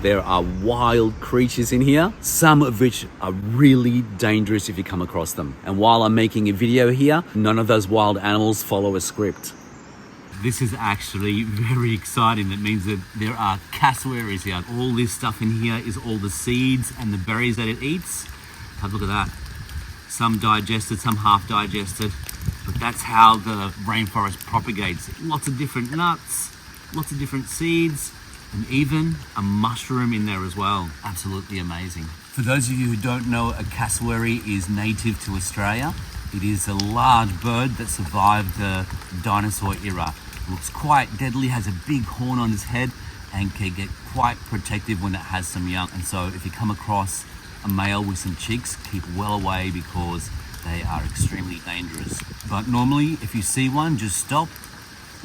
There are wild creatures in here, some of which are really dangerous if you come across them. And while I'm making a video here, none of those wild animals follow a script. This is actually very exciting. That means that there are cassowaries here. All this stuff in here is all the seeds and the berries that it eats. Have a look at that. Some digested, some half digested. But that's how the rainforest propagates. Lots of different nuts, lots of different seeds, and even a mushroom in there as well. Absolutely amazing. For those of you who don't know, a cassowary is native to Australia. It is a large bird that survived the dinosaur era. Looks quite deadly, has a big horn on its head, and can get quite protective when it has some young. And so if you come across a male with some chicks, keep well away because they are extremely dangerous. But normally, if you see one, just stop,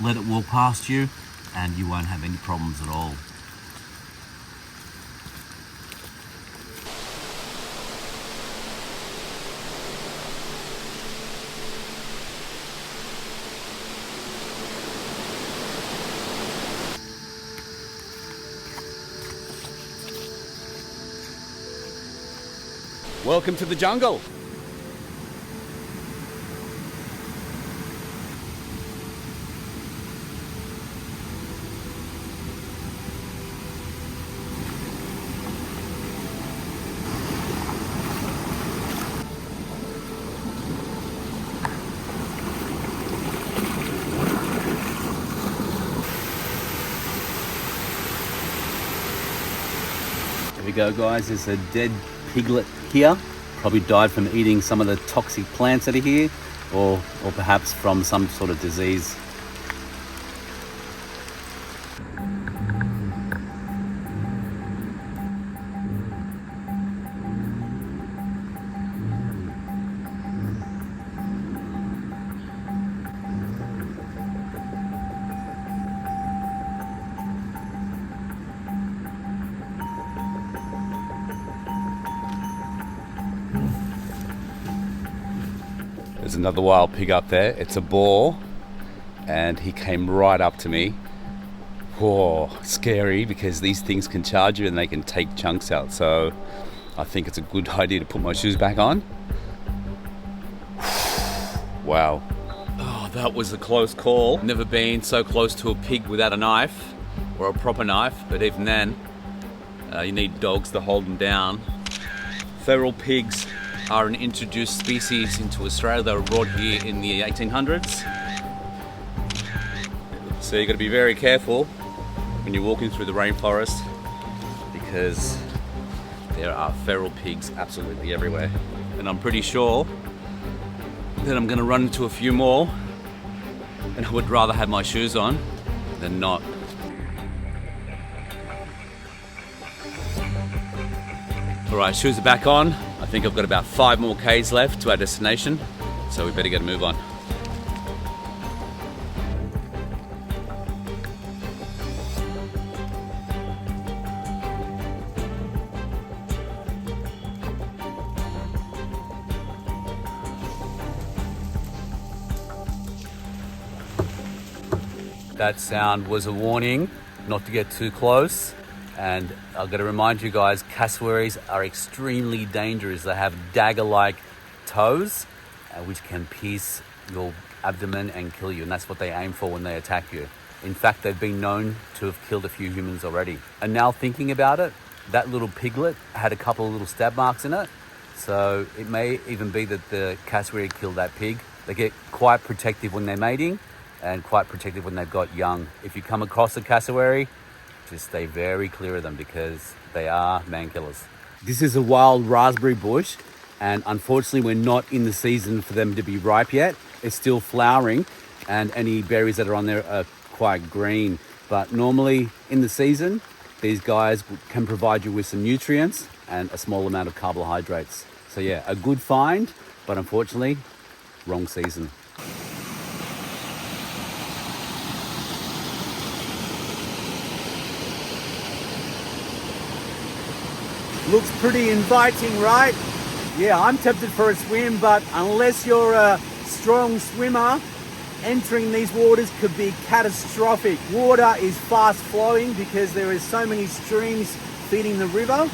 let it walk past you, and you won't have any problems at all. Welcome to the jungle. There we go, guys. There's a dead piglet here. Probably died from eating some of the toxic plants that are here, or perhaps from some sort of disease. There's another wild pig up there. It's a boar, and he came right up to me. Whoa, scary, because these things can charge you and they can take chunks out. So I think it's a good idea to put my shoes back on. Wow. Oh, that was a close call. Never been so close to a pig without a knife, or a proper knife, but even then, you need dogs to hold them down. Feral pigs are an introduced species into Australia. They were brought here in the 1800s. So you've got to be very careful when you're walking through the rainforest, because there are feral pigs absolutely everywhere. And I'm pretty sure that I'm going to run into a few more, and I would rather have my shoes on than not. All right, shoes are back on. I think I've got about 5 more Ks left to our destination, so we better get a move on. That sound was a warning not to get too close. And I've got to remind you guys, cassowaries are extremely dangerous. They have dagger-like toes, which can pierce your abdomen and kill you. And that's what they aim for when they attack you. In fact, they've been known to have killed a few humans already. And now thinking about it, that little piglet had a couple of little stab marks in it. So it may even be that the cassowary killed that pig. They get quite protective when they're mating and quite protective when they've got young. If you come across a cassowary, just stay very clear of them because they are man killers. This is a wild raspberry bush, and unfortunately we're not in the season for them to be ripe yet. It's still flowering, and any berries that are on there are quite green. But normally in the season, these guys can provide you with some nutrients and a small amount of carbohydrates. So yeah, a good find, but unfortunately, wrong season. Looks pretty inviting, right? Yeah, I'm tempted for a swim, but unless you're a strong swimmer, entering these waters could be catastrophic. Water is fast flowing because there is so many streams feeding the river,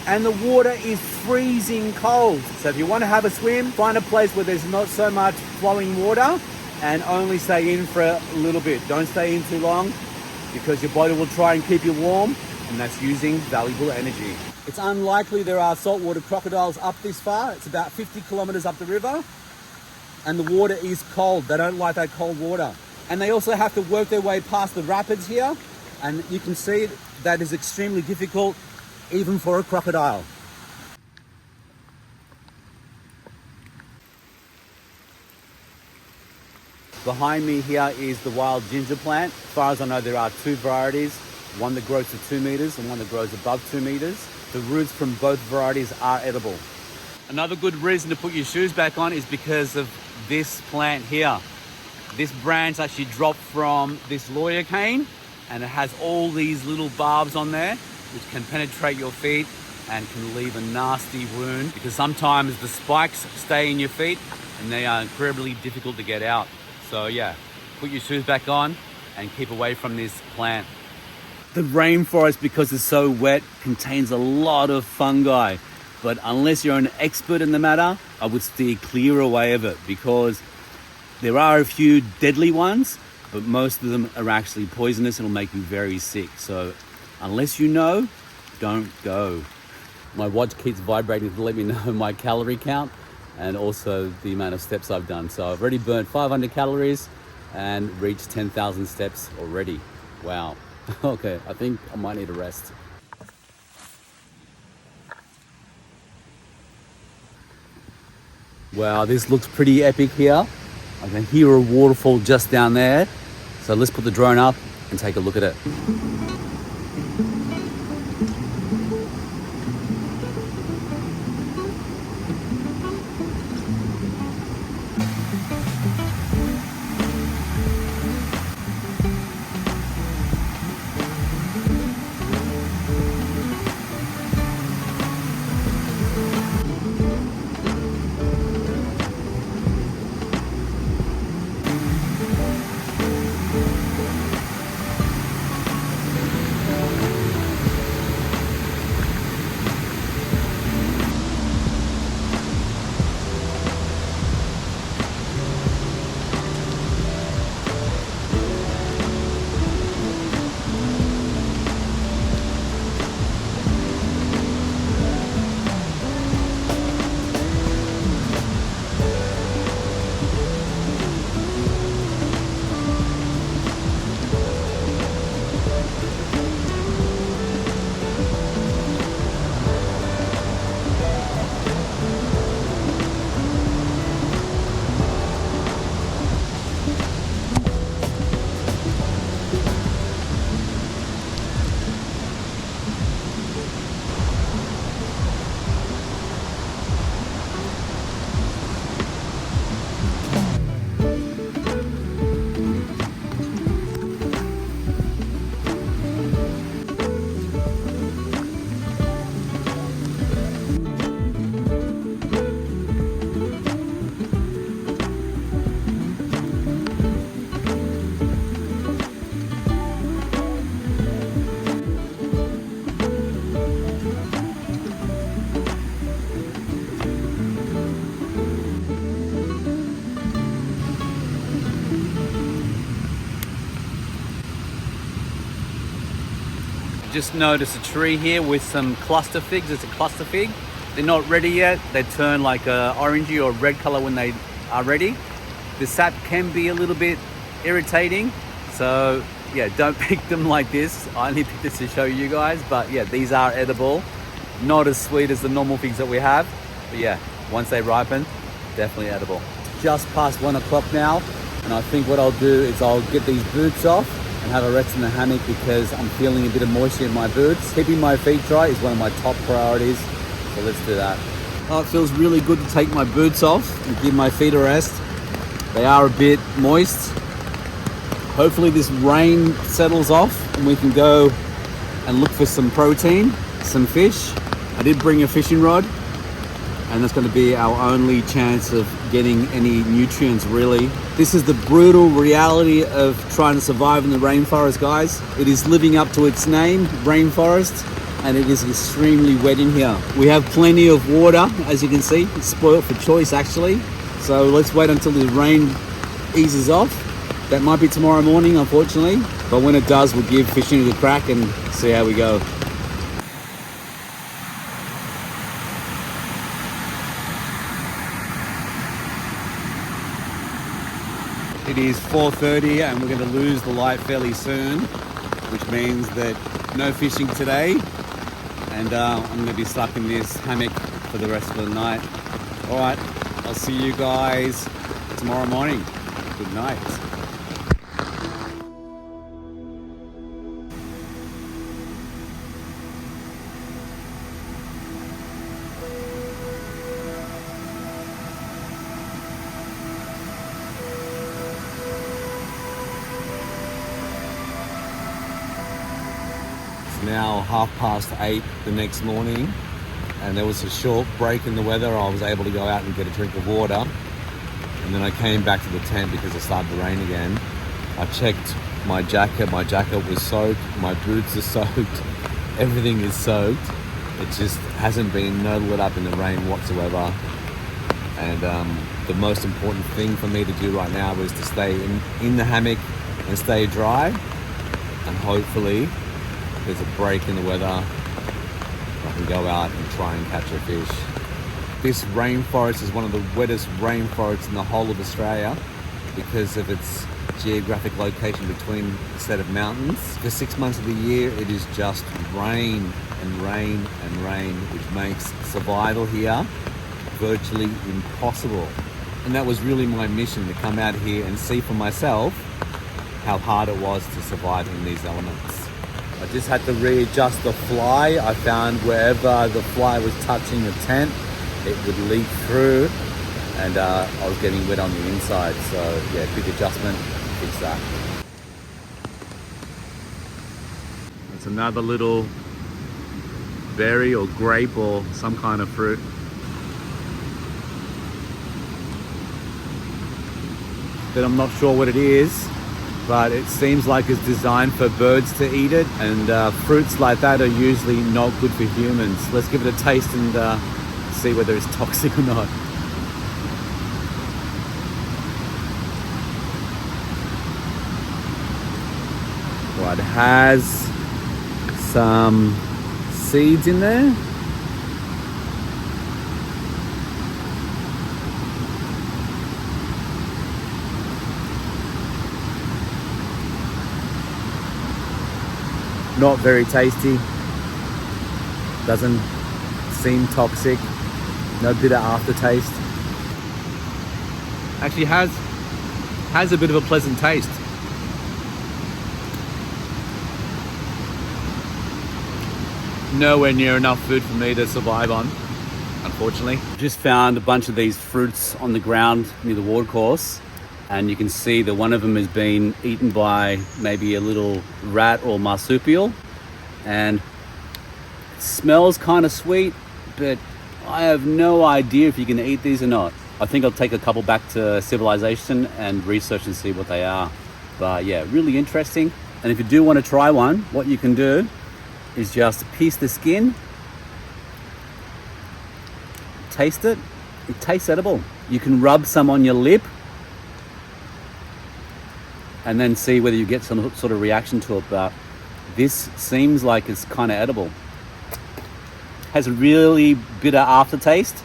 and the water is freezing cold. So if you want to have a swim, find a place where there's not so much flowing water and only stay in for a little bit. Don't stay in too long because your body will try and keep you warm, and that's using valuable energy. It's unlikely there are saltwater crocodiles up this far. It's about 50 kilometers up the river, and the water is cold. They don't like that cold water. And they also have to work their way past the rapids here, and you can see that is extremely difficult even for a crocodile. Behind me here is the wild ginger plant. As far as I know, there are two varieties, one that grows to 2 meters and one that grows above 2 meters. The roots from both varieties are edible. Another good reason to put your shoes back on is because of this plant here. This branch actually dropped from this lawyer cane, and it has all these little barbs on there which can penetrate your feet and can leave a nasty wound, because sometimes the spikes stay in your feet and they are incredibly difficult to get out. So yeah, put your shoes back on and keep away from this plant. The rainforest, because it's so wet, contains a lot of fungi, but unless you're an expert in the matter, I would steer clear away of it, because there are a few deadly ones, but most of them are actually poisonous and will make you very sick. So unless you know, don't go. My watch keeps vibrating to let me know my calorie count and also the amount of steps I've done. So I've already burnt 500 calories and reached 10,000 steps already. Wow. Okay, I think I might need a rest. Wow, this looks pretty epic here. I can hear a waterfall just down there. So let's put the drone up and take a look at it. Just noticed a tree here with some cluster figs. It's a cluster fig. They're not ready yet. They turn like a orangey or red color when they are ready. The sap can be a little bit irritating. So yeah, don't pick them like this. I only picked this to show you guys, but yeah, these are edible. Not as sweet as the normal figs that we have, but yeah, once they ripen, definitely edible. Just past 1 o'clock now, and I think what I'll do is I'll get these boots off and have a rest in the hammock because I'm feeling a bit of moisture in my boots. Keeping my feet dry is one of my top priorities, so let's do that. Oh, it feels really good to take my boots off and give my feet a rest. They are a bit moist. Hopefully this rain settles off and we can go and look for some protein, some fish. I did bring a fishing rod, and that's going to be our only chance of getting any nutrients, really. This is the brutal reality of trying to survive in the rainforest, guys. It is living up to its name, rainforest, and it is extremely wet in here. We have plenty of water, as you can see. It's spoiled for choice actually. So let's wait until the rain eases off. That might be tomorrow morning, unfortunately. But when it does, we'll give fishing a crack and see how we go. It is 4:30 and we're going to lose the light fairly soon, which means that no fishing today. And I'm going to be stuck in this hammock for the rest of the night. All right, I'll see you guys tomorrow morning. Good night. Now 8:30 the next morning, and there was a short break in the weather. I was able to go out and get a drink of water, and then I came back to the tent because it started to rain again. I checked my jacket was soaked, my boots are soaked, everything is soaked. It just hasn't been no let up in the rain whatsoever. And the most important thing for me to do right now is to stay in the hammock and stay dry, and hopefully there's a break in the weather, I can go out and try and catch a fish. This rainforest is one of the wettest rainforests in the whole of Australia because of its geographic location between a set of mountains. For 6 months of the year, it is just rain and rain and rain, which makes survival here virtually impossible. And that was really my mission, to come out here and see for myself how hard it was to survive in these elements. I just had to readjust the fly. I found wherever the fly was touching the tent, it would leak through, and I was getting wet on the inside. So yeah, quick adjustment, fix that. It's another little berry or grape or some kind of fruit. But I'm not sure what it is. But it seems like it's designed for birds to eat it, and fruits like that are usually not good for humans. Let's give it a taste and see whether it's toxic or not. Well, it has some seeds in there. Not very tasty, doesn't seem toxic, no bitter aftertaste. Actually has a bit of a pleasant taste. Nowhere near enough food for me to survive on, unfortunately. Just found a bunch of these fruits on the ground near the watercourse. And you can see that one of them has been eaten by maybe a little rat or marsupial, and it smells kind of sweet, but I have no idea if you can eat these or not. I think I'll take a couple back to civilization and research and see what they are. But yeah, really interesting. And if you do want to try one, what you can do is just piece the skin, taste it. It tastes edible. You can rub some on your lip and then see whether you get some sort of reaction to it. But this seems like it's kind of edible. Has a really bitter aftertaste.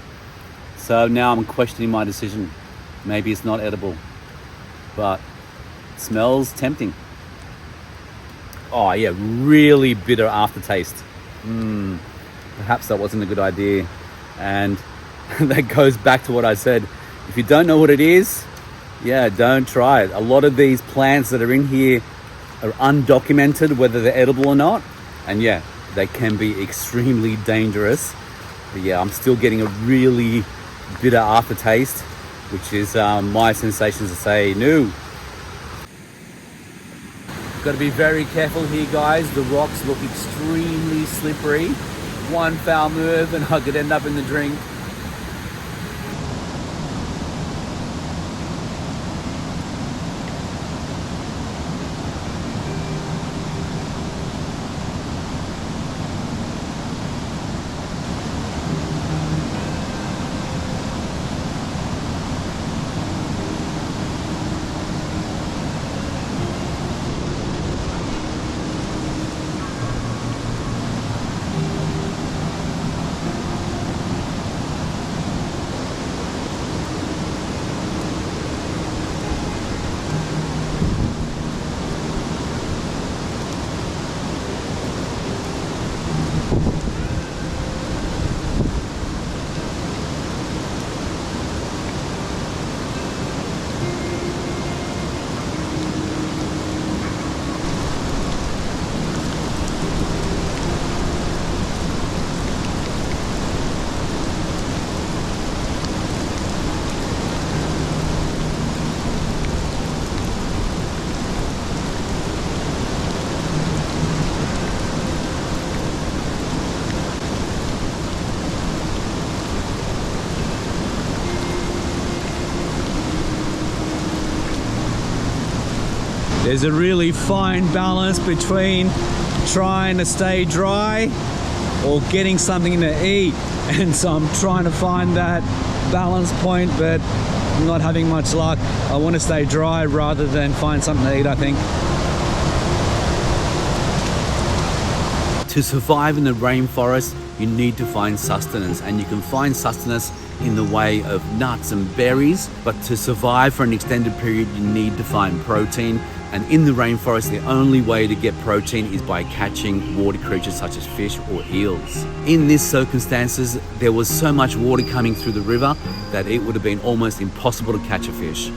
So now I'm questioning my decision. Maybe it's not edible, but it smells tempting. Oh yeah, really bitter aftertaste. Perhaps that wasn't a good idea. And that goes back to what I said. If you don't know what it is, yeah, don't try it. A lot of these plants that are in here are undocumented, whether they're edible or not. And yeah, they can be extremely dangerous. But yeah, I'm still getting a really bitter aftertaste, which is my sensations to say no. Got to be very careful here, guys. The rocks look extremely slippery. One foul move and I could end up in the drink. There's a really fine balance between trying to stay dry or getting something to eat. And so I'm trying to find that balance point, but I'm not having much luck. I want to stay dry rather than find something to eat, I think. To survive in the rainforest, you need to find sustenance, and you can find sustenance in the way of nuts and berries, but to survive for an extended period, you need to find protein. And in the rainforest, the only way to get protein is by catching water creatures such as fish or eels. In these circumstances, there was so much water coming through the river that it would have been almost impossible to catch a fish.